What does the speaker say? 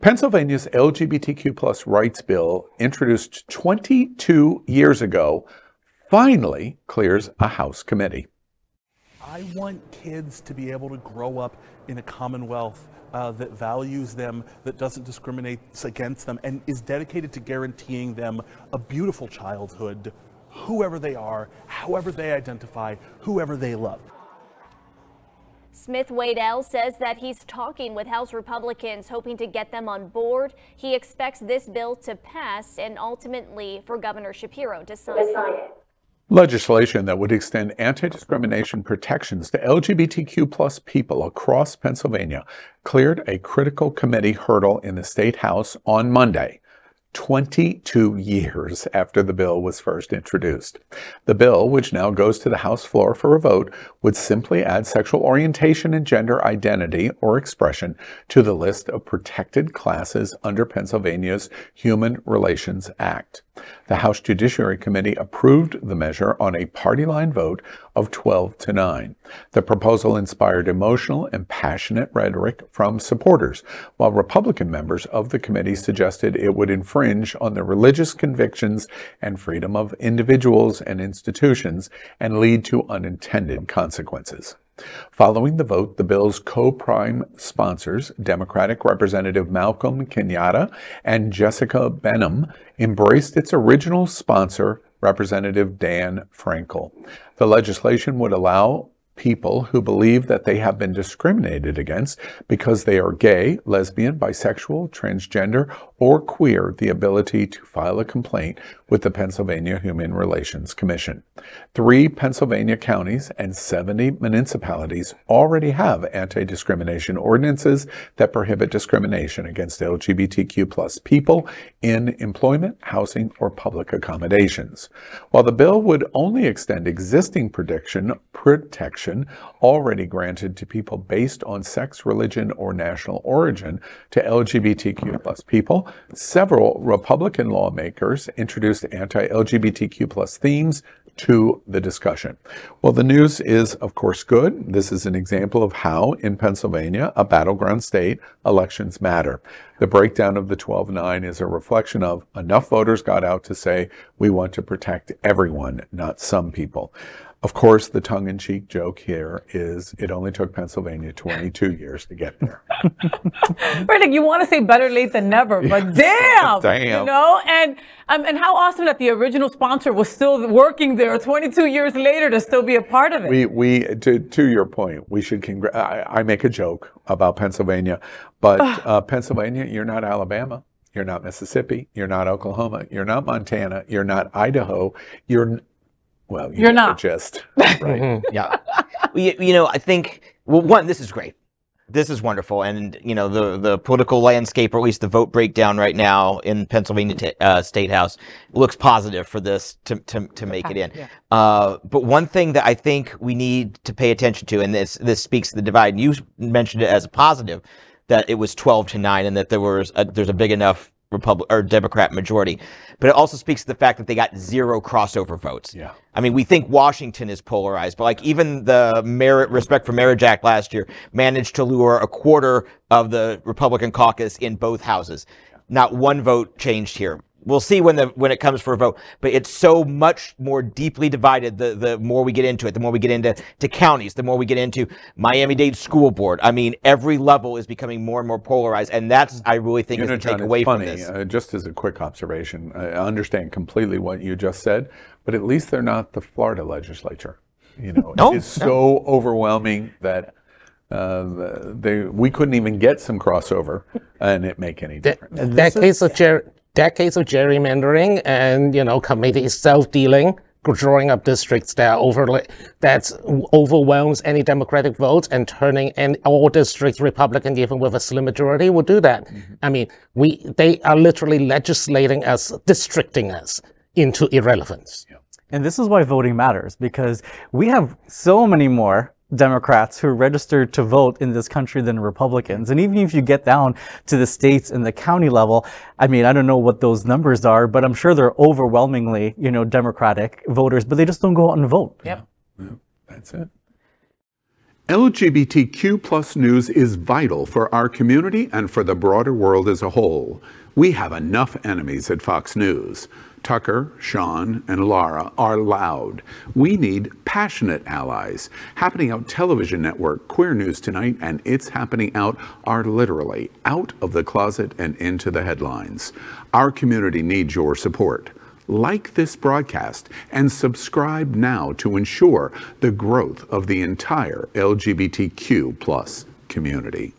Pennsylvania's LGBTQ plus rights bill, introduced 22 years ago, finally clears a House committee. I want kids to be able to grow up in a commonwealth that values them, that doesn't discriminate against them, and is dedicated to guaranteeing them a beautiful childhood, whoever they are, however they identify, whoever they love. Smith Waddell says that he's talking with House Republicans, hoping to get them on board. He expects this bill to pass and ultimately for Governor Shapiro to sign it. Legislation that would extend anti-discrimination protections to LGBTQ plus people across Pennsylvania cleared a critical committee hurdle in the State House on Monday, 22 years after the bill was first introduced. The bill, which now goes to the House floor for a vote, would simply add sexual orientation and gender identity or expression to the list of protected classes under Pennsylvania's Human Relations Act. The House Judiciary Committee approved the measure on a party-line vote of 12-9. The proposal inspired emotional and passionate rhetoric from supporters, while Republican members of the committee suggested it would infringe on the religious convictions and freedom of individuals and institutions and lead to unintended consequences. Following the vote, the bill's co-prime sponsors, Democratic Representative Malcolm Kenyatta and Jessica Benham, embraced its original sponsor, Representative Dan Frankel. The legislation would allow people who believe that they have been discriminated against because they are gay, lesbian, bisexual, transgender, or queer the ability to file a complaint with the Pennsylvania Human Relations Commission. 3 Pennsylvania counties and 70 municipalities already have anti-discrimination ordinances that prohibit discrimination against LGBTQ plus people in employment, housing, or public accommodations. While the bill would only extend existing protection already granted to people based on sex, religion, or national origin to LGBTQ plus people, several Republican lawmakers introduced anti-LGBTQ plus themes to the discussion. Well, the news is, of course, good. This is an example of how, in Pennsylvania, a battleground state, elections matter. The breakdown of the 12-9 is a reflection of enough voters got out to say, we want to protect everyone, not some people. Of course, the tongue-in-cheek joke here is it only took Pennsylvania 22 years to get there. Right, like you want to say better late than never, but damn, you know? And how awesome that the original sponsor was still working there 22 years later to still be a part of it. To your point, we should I make a joke about Pennsylvania, but Pennsylvania, you're not Alabama. You're not Mississippi. You're not Oklahoma. You're not Montana. You're not Idaho. Well, you're not just right. Yeah. You know, I think, well, one, this is great. This is wonderful. And, you know, the political landscape, or at least the vote breakdown right now in Pennsylvania State House looks positive for this to make it in. Yeah. But one thing that I think we need to pay attention to, and this speaks to the divide, and you mentioned it as a positive, that it was 12-9 and that there's a big enough Democrat majority, but it also speaks to the fact that they got 0 crossover votes. Yeah. I mean, we think Washington is polarized, but like even the Respect for Marriage Act last year managed to lure a quarter of the Republican caucus in both houses. Yeah. Not one vote changed here. We'll see when it comes for a vote, but it's so much more deeply divided. The more we get into it, the more we get into counties, the more we get into Miami-Dade School Board. I mean, every level is becoming more and more polarized, and that's, I really think, is the takeaway from this. Just as a quick observation, I understand completely what you just said, but at least they're not the Florida legislature. You know, it's so overwhelming that we couldn't even get some crossover, and it make any difference. Decades of gerrymandering and, you know, committees self-dealing, drawing up districts that overwhelms any Democratic votes and turning all districts Republican, even with a slim majority, will do that. Mm-hmm. I mean, they are literally legislating us, districting us into irrelevance. Yeah. And this is why voting matters, because we have so many more Democrats who registered to vote in this country than Republicans. And even if you get down to the states and the county level, I mean, I don't know what those numbers are, but I'm sure they're overwhelmingly, you know, Democratic voters, but they just don't go out and vote. Yep. Yeah, that's it. LGBTQ plus news is vital for our community and for the broader world as a whole. We have enough enemies at Fox News. Tucker, Sean, and Laura are loud. We need passionate allies. Happening Out Television Network, Queer News Tonight, and It's Happening Out are literally out of the closet and into the headlines. Our community needs your support. Like this broadcast and subscribe now to ensure the growth of the entire LGBTQ plus community.